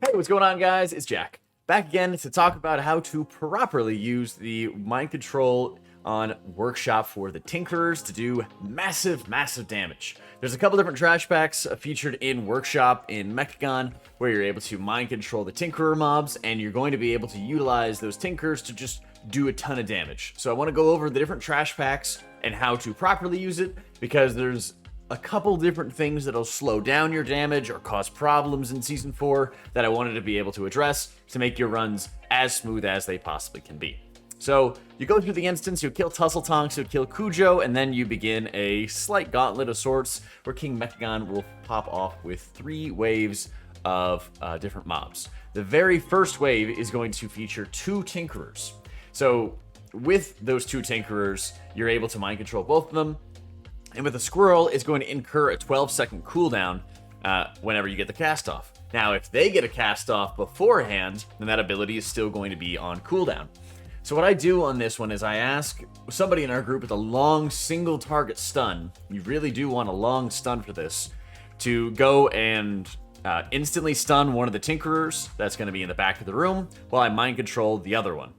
Hey, what's going on, guys? It's Jack. Back again to talk about how to properly use the mind control on Workshop for the Tinkerers to do massive, massive damage. There's a couple different trash packs featured in Workshop in Mechagon where you're able to mind control the Tinkerer mobs, and you're going to be able to utilize those Tinkers to just do a ton of damage. So I want to go over the different trash packs and how to properly use it, because there's a couple different things that'll slow down your damage or cause problems in Season 4 that I wanted to be able to address to make your runs as smooth as they possibly can be. So you go through the instance, you kill Tusseltonks, you kill Cujo, and then you begin a slight gauntlet of sorts where King Mechagon will pop off with 3 waves of different mobs. The very first wave is going to feature 2 Tinkerers. So with those 2 Tinkerers, you're able to mind control both of them. And with a squirrel, it's going to incur a 12-second cooldown whenever you get the cast off. Now, if they get a cast off beforehand, then that ability is still going to be on cooldown. So what I do on this one is I ask somebody in our group with a long single target stun, you really do want a long stun for this, to go and instantly stun one of the Tinkerers that's going to be in the back of the room while I mind control the other one.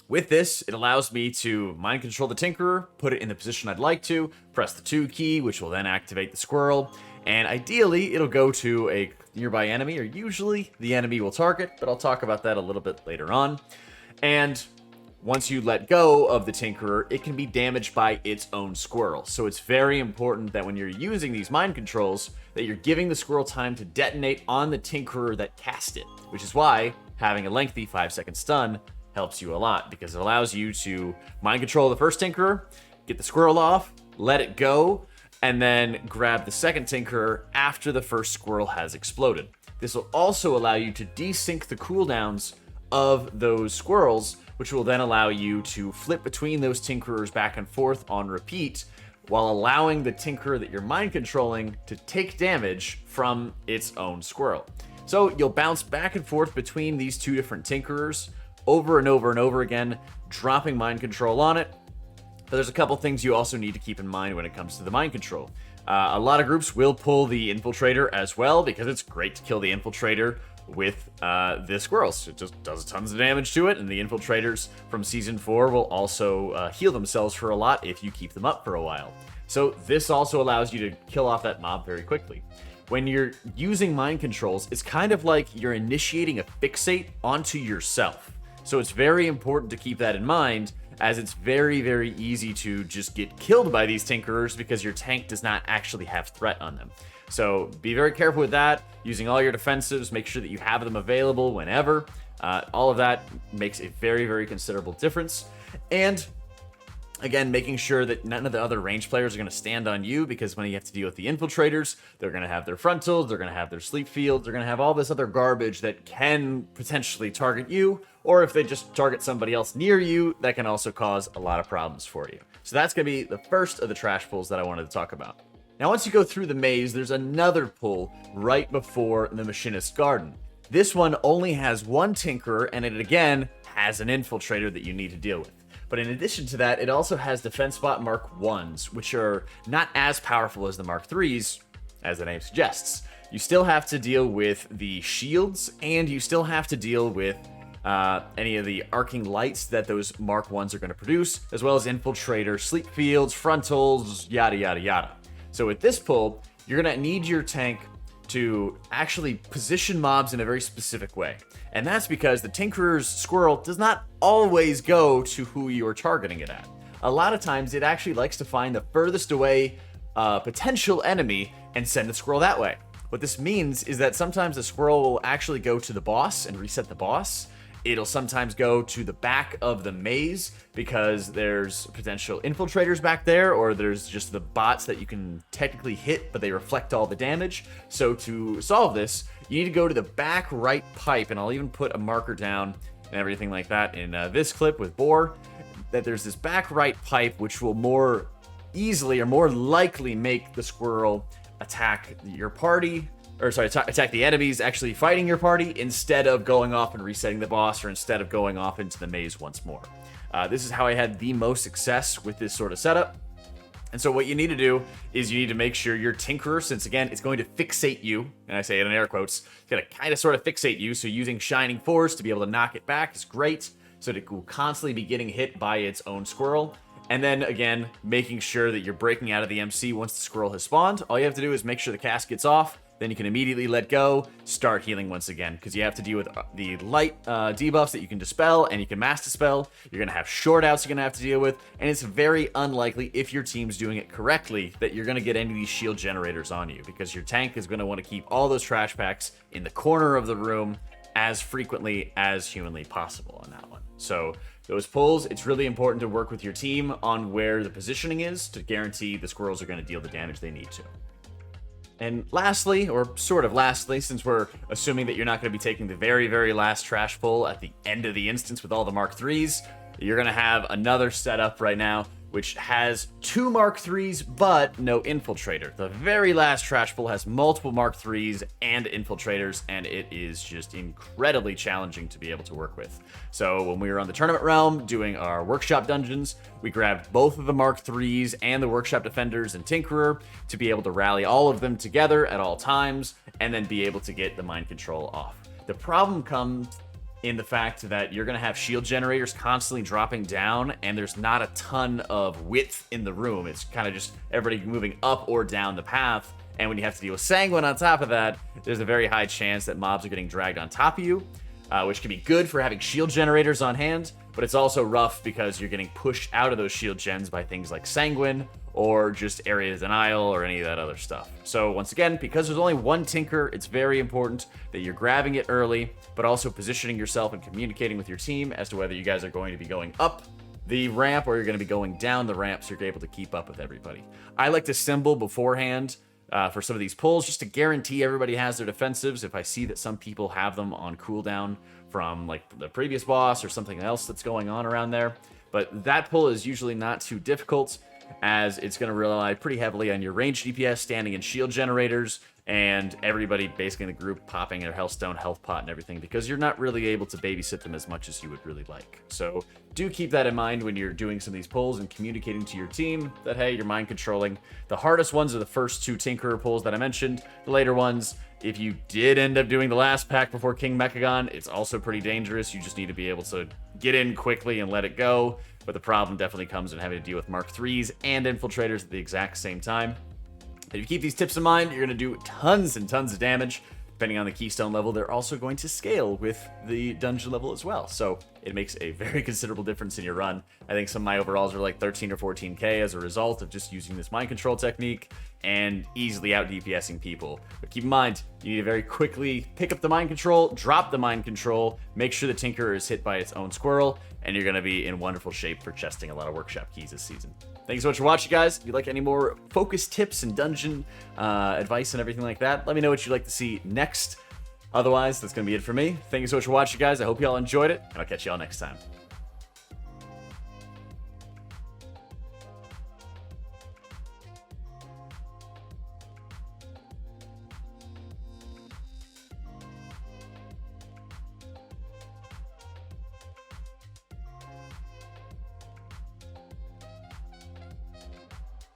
With this, it allows me to mind control the Tinkerer, put it in the position I'd like to, press the 2 key, which will then activate the squirrel, and ideally, it'll go to a nearby enemy, or usually the enemy will target, but I'll talk about that a little bit later on. And once you let go of the Tinkerer, it can be damaged by its own squirrel. So it's very important that when you're using these mind controls, that you're giving the squirrel time to detonate on the Tinkerer that cast it, which is why having a lengthy 5-second stun helps you a lot, because it allows you to mind control the first Tinkerer, get the squirrel off, let it go, and then grab the second Tinkerer after the first squirrel has exploded. This will also allow you to desync the cooldowns of those squirrels, which will then allow you to flip between those Tinkerers back and forth on repeat, while allowing the Tinkerer that you're mind controlling to take damage from its own squirrel. So you'll bounce back and forth between these 2 different Tinkerers over and over and over again, dropping mind control on it. But there's a couple things you also need to keep in mind when it comes to the mind control. A lot of groups will pull the Infiltrator as well, because it's great to kill the Infiltrator with the squirrels. It just does tons of damage to it, and the Infiltrators from Season 4 will also heal themselves for a lot if you keep them up for a while. So this also allows you to kill off that mob very quickly. When you're using mind controls, it's kind of like you're initiating a fixate onto yourself. So it's very important to keep that in mind, as it's very, very easy to just get killed by these Tinkerers because your tank does not actually have threat on them. So be very careful with that, using all your defensives, make sure that you have them available whenever. All of that makes a very, very considerable difference. And again, making sure that none of the other range players are going to stand on you, because when you have to deal with the Infiltrators, they're going to have their frontals, they're going to have their sleep fields, they're going to have all this other garbage that can potentially target you, or if they just target somebody else near you, that can also cause a lot of problems for you. So that's going to be the first of the trash pulls that I wanted to talk about. Now, once you go through the maze, there's another pull right before the Machinist's Garden. This one only has 1 Tinkerer, and it again has an Infiltrator that you need to deal with. But in addition to that, it also has Defense Bot Mark 1s, which are not as powerful as the Mark 3s, as the name suggests. You still have to deal with the shields, and you still have to deal with any of the arcing lights that those Mark 1s are going to produce, as well as Infiltrator, Sleep Fields, Frontals, yada, yada, yada. So with this pull, you're going to need your tank to actually position mobs in a very specific way. And that's because the Tinkerer's squirrel does not always go to who you're targeting it at. A lot of times it actually likes to find the furthest away potential enemy and send the squirrel that way. What this means is that sometimes the squirrel will actually go to the boss and reset the boss. It'll sometimes go to the back of the maze because there's potential Infiltrators back there, or there's just the bots that you can technically hit, but they reflect all the damage. So to solve this, you need to go to the back right pipe, and I'll even put a marker down and everything like that in this clip with Boar, that there's this back right pipe which will more easily or more likely make the squirrel attack your party, or sorry, attack the enemies actually fighting your party, instead of going off and resetting the boss, or instead of going off into the maze once more. This is how I had the most success with this sort of setup. And so what you need to do is you need to make sure your Tinkerer, since again, it's going to fixate you, and I say it in air quotes, it's going to kind of sort of fixate you, so using Shining Force to be able to knock it back is great, so that it will constantly be getting hit by its own squirrel. And then, again, making sure that you're breaking out of the MC once the squirrel has spawned. All you have to do is make sure the cast gets off, then you can immediately let go, start healing once again, because you have to deal with the light debuffs that you can dispel, and you can mass dispel. You're going to have short outs you're going to have to deal with, and it's very unlikely, if your team's doing it correctly, that you're going to get any of these shield generators on you, because your tank is going to want to keep all those trash packs in the corner of the room as frequently as humanly possible on that one. So those pulls, it's really important to work with your team on where the positioning is to guarantee the squirrels are going to deal the damage they need to. And lastly, or sort of lastly, since we're assuming that you're not going to be taking the very, very last trash pull at the end of the instance with all the Mark IIIs, you're going to have another setup right now, which has 2 Mark IIIs, but no Infiltrator. The very last trash pull has multiple Mark IIIs and Infiltrators, and it is just incredibly challenging to be able to work with. So when we were on the Tournament Realm doing our Workshop dungeons, we grabbed both of the Mark IIIs and the Workshop Defenders and Tinkerer to be able to rally all of them together at all times, and then be able to get the Mind Control off. The problem comes in the fact that you're going to have shield generators constantly dropping down, and there's not a ton of width in the room. It's kind of just everybody moving up or down the path, and when you have to deal with Sanguine on top of that, there's a very high chance that mobs are getting dragged on top of you, which can be good for having shield generators on hand, but it's also rough because you're getting pushed out of those shield gens by things like Sanguine, or just Area of Denial, or any of that other stuff. So once again, because there's only one Tinker, it's very important that you're grabbing it early, but also positioning yourself and communicating with your team as to whether you guys are going to be going up the ramp or you're going to be going down the ramp, so you're able to keep up with everybody. I like to symbol beforehand for some of these pulls, just to guarantee everybody has their defensives. If I see that some people have them on cooldown from like the previous boss or something else that's going on around there. But that pull is usually not too difficult, as it's going to rely pretty heavily on your ranged DPS standing in shield generators, and everybody basically in the group popping their Healthstone, health pot, and everything, because you're not really able to babysit them as much as you would really like. So do keep that in mind when you're doing some of these pulls and communicating to your team that, hey, you're mind controlling. The hardest ones are the first 2 Tinkerer pulls that I mentioned. The later ones, if you did end up doing the last pack before King Mechagon, it's also pretty dangerous. You just need to be able to get in quickly and let it go. But the problem definitely comes in having to deal with Mark IIIs and Infiltrators at the exact same time. If you keep these tips in mind, you're going to do tons and tons of damage. Depending on the keystone level, they're also going to scale with the dungeon level as well. So it makes a very considerable difference in your run. I think some of my overalls are like 13 or 14k as a result of just using this mind control technique and easily out DPSing people. But keep in mind, you need to very quickly pick up the mind control, drop the mind control, make sure the Tinkerer is hit by its own squirrel, and you're going to be in wonderful shape for chesting a lot of workshop keys this season. Thanks so much for watching, guys. If you'd like any more focus tips and dungeon advice and everything like that, let me know what you'd like to see next. Otherwise, that's going to be it for me. Thank you so much for watching, guys. I hope you all enjoyed it, and I'll catch you all next time.